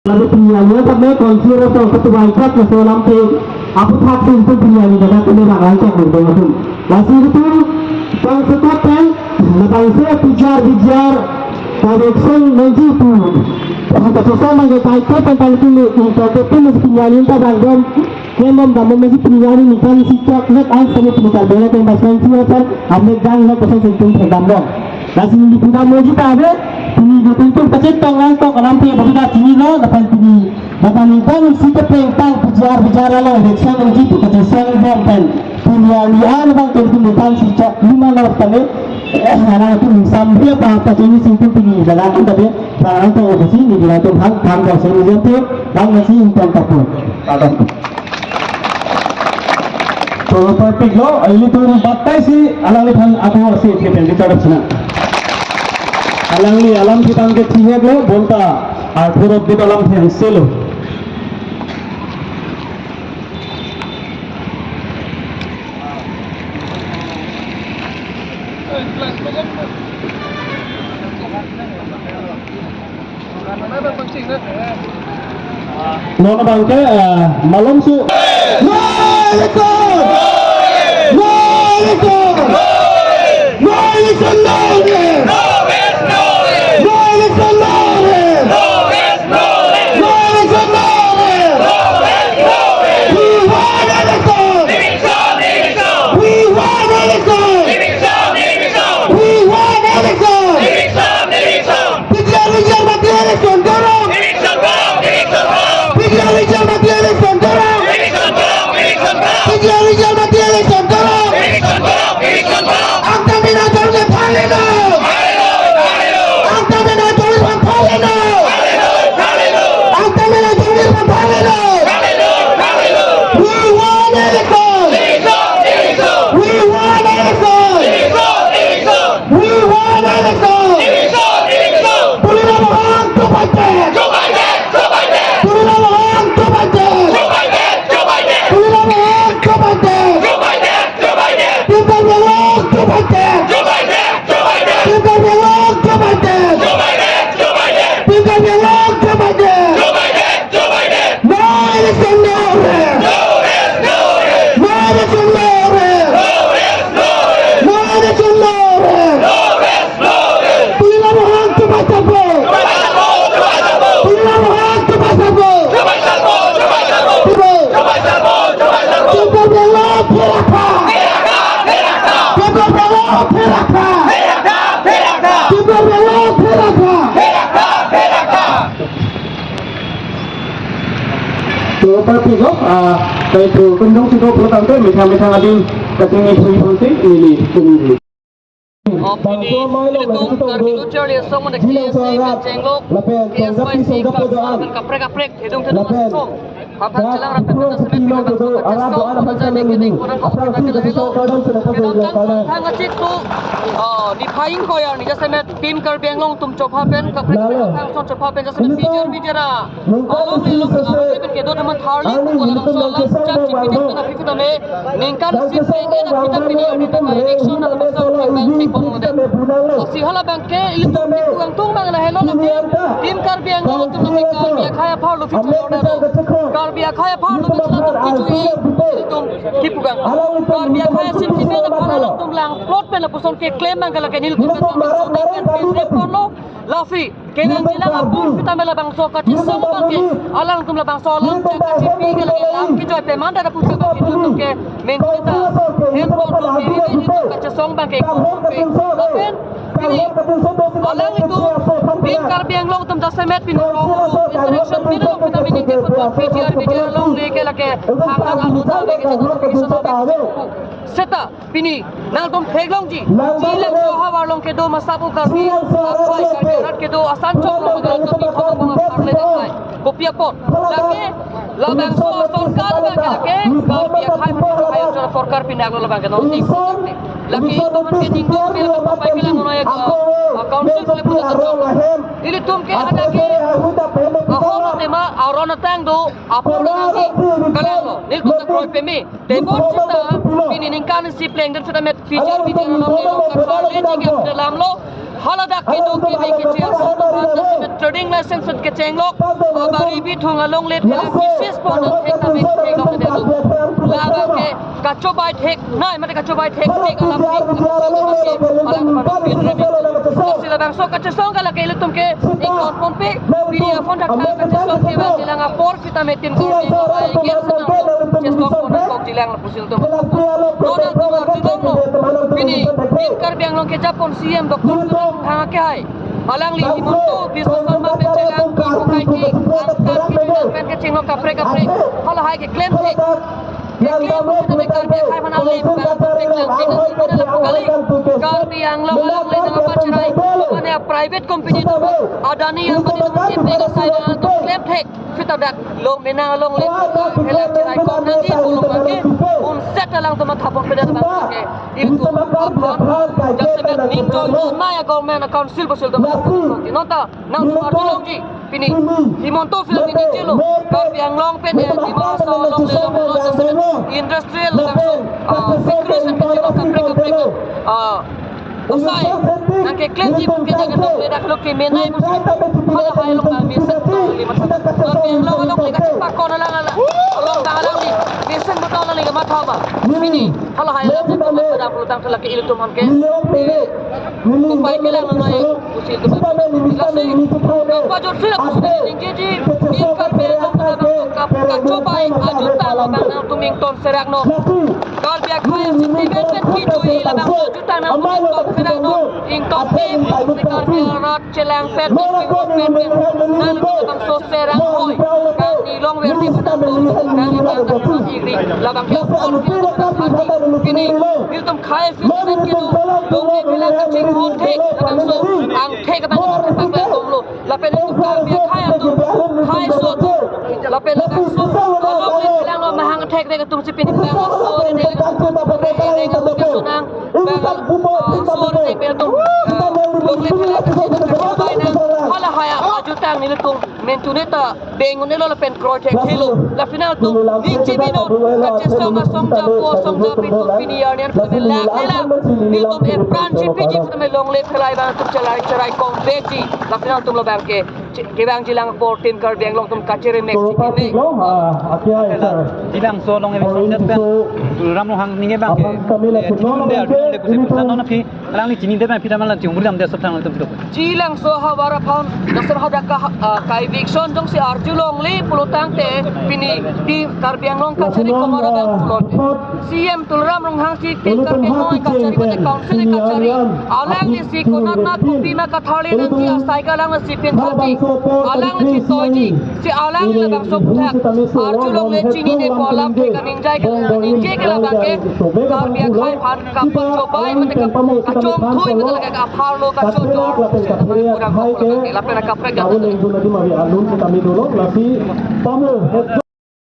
Lalu penyanyi kami konser atau ketua ikat nasional lampu apa tak itu penyanyi dapat ini rancak berdoa. Lalu itu yang setakan bangsa bijar koneksi menjitu. Kita susah mengenai tentang ini untuk penyanyi tabanggan yang membangun masih penyanyi bukan sikap net asal penyanyi bela yang bahkan siapa ambil gang net pasal sentuh tergambang. Lalu di punya moji ada ini betul pecah tong lampu yang berbeda sini lo dapat ini dapat kan sikap tentang bicara lo election menjitu kecesian dan penyanyian bang tentang sikap lima lo kali anak itu sambil apa ini simpul tinggi jalan tapi orang tu di sini di dalam hal kalau saya tu bang masih intan kapur. तो पर्टिक लो अहिले तो बताइसी अलगले थान आत्मा से के पेंडी चढ़ छना अलगली अलम की तान के ठीक लो बोलता और थोड़ा बिट अलम से हिस्से लो नोना बांके मालूम सु Seperti itu, itu kunjung situ pertama misal adil ketinggi fungsi ini tunggu. Dipaing ko yan, just met team Karbiang long tum chop happen, kapre kapre son chop happen, just met feature ra. Along ni long kapre ke do naman Harley ko lang so lang chat chipit na fifi tame, ningkan sit penge na kita pini ni ta election na naman sa bank tik pong de. So sihala bank ke ilu ko ang tung mang na hello na team Karbiang long tum na Karbiang khaya phalo fitur order Karbiang khaya phalo fitur tum kijui tum kipugang Karbiang khaya sim sim na phalo tum lang plot pe na puson ke claim mang lagi nil kumpul kono lafi kenan jila abur kita mela bang so kati song bangke alang tum la bang so alang kati pigi lagi lam ki joy pe manda da pusa bang itu tum ke men kita handphone tum ke ini tum kati song bangke lapen ini alang itu bin Karbiang long tum dasa met pin rongo interaction pin long kita mini ke foto video long leke lake hangang alu ta leke notification seta pini nang tum pheglong ji jilang so hawar long ke do masabu karbi akwai karbi rat ke do asan chok long ke do pi khom bang parle dai kopia pot lake labang so sarkar bang lake karbi khai phat khai jor sarkar pin aglo bang ke no ti lake itu man ke dinggo pil ko pai pila mono ek council le puja to ili tum ke ada ke ahoma tema arona tang do apolo nanti kalalo nil ko ta proi pemi debot kita pini ningkan si pleng dan sudah met feature video lo ka le ji ke dalam lo haladak kido ki be ki chia so na trading license ke chenglok bari bi thong along le pela kisis pon thek na me thek na de lu laba ke kacho bai thek nai mate kacho bai thek thek ala thek alam pa pin re sila bang so kacho song kala ke lutum ke ik on pon pe video phone dak ka kacho song ke ba jilang apor kita metin ko be ko ai ke senang chesto pon ko jilang pusil tum Donald Kumar Judong no pini tin kar biang long ke Japon CM Dr. Thang ke hai alang li himonto biswasan ma pe chelang ki ko kai ki angkar ki pen ke chengok kapre kapre hala hai ke claim ke claim ko me kar biang khai mana le ka kapre lang ke ko na kali kar biang long alang le na pa cherai mane private company to adani ambani to chipne ka sai na to claim thek fita dak long mena long le hela cherai ko na di bolong ke un set alang to ma thapon pe dak bang ke itu apon jase me ning to na ya government council bosil to nota nang arjulong ji pini himonto film ini jelo kar biang long pe ne di ma so long le long jase industrial langsung fikrusen ke jelo kapre kapre usai nang ke claim ji ke jaga long le dak lo ke menai mo hala hai long kami set lima kar biang long long le ka cepak ko na lang long dalang ni besen betul na le ma thaba pini hala hai long to ma pada pulutang sala ke ilu to man ke Kupai ke lang ngai usil tu lasi apa jor sila kusil tinggi ji ikar belong kap cobai ajuta lo bang tuming ton serak no kal biak khai siti ben ki doi la bang ajuta na tuming ton serak no ing top tim kar biak celang pet ki wo pet nan ko bang so serang hoi kang ni long verti pada to kang ni bang tak igri la bang ki on kini bil tum khai fit ki do long ni bilang kacing hot thek bang so ang thek bang tak bang lo la pen tu kar biak khai tu khai so tu la pen la bang so long ni bilang lo mahang thek de tum sipin bang so de de sunang bang so de pel tu long ni bilang cobai na hala haya ajutang ni tum mentuneta bengun ni lo la pen kroi thek hilo la final tu ni chibino kache songa songja po songja pitu pinianian tu la lela bil tum e branchi piji tu me long le khlai bang tu cerai kong beji la final tum lo bang ke bang jilang por tim kar bang long tum kachere mek ni jilang so long e net pen ram long hang ninge bang ke tinun de le ku se tan na phi alang ni chini de ban phi tamal la chung buram de sab thang tum to jilang so hawara phaun dasar hadaka kai vikson jong si arjulong li pulutang te pini di kar bang long kachari komara bang pulot CM tulram long hang si tin kar bang long kachari bate council kachari alang ni si konat na kupima kathali nang ki asai ka lang si pen thati alang ni toji si alang ni bang so puthak arjulong le chini ne polam ke kaninjai ka ninje ke la bang ke kar bang khai phan kapal chobai mate ka kachom thui mate la ka phar lo ka cho jo kurang ko la pena kapre ga Tahu yang itu lagi mari alun kami dulu lagi tamu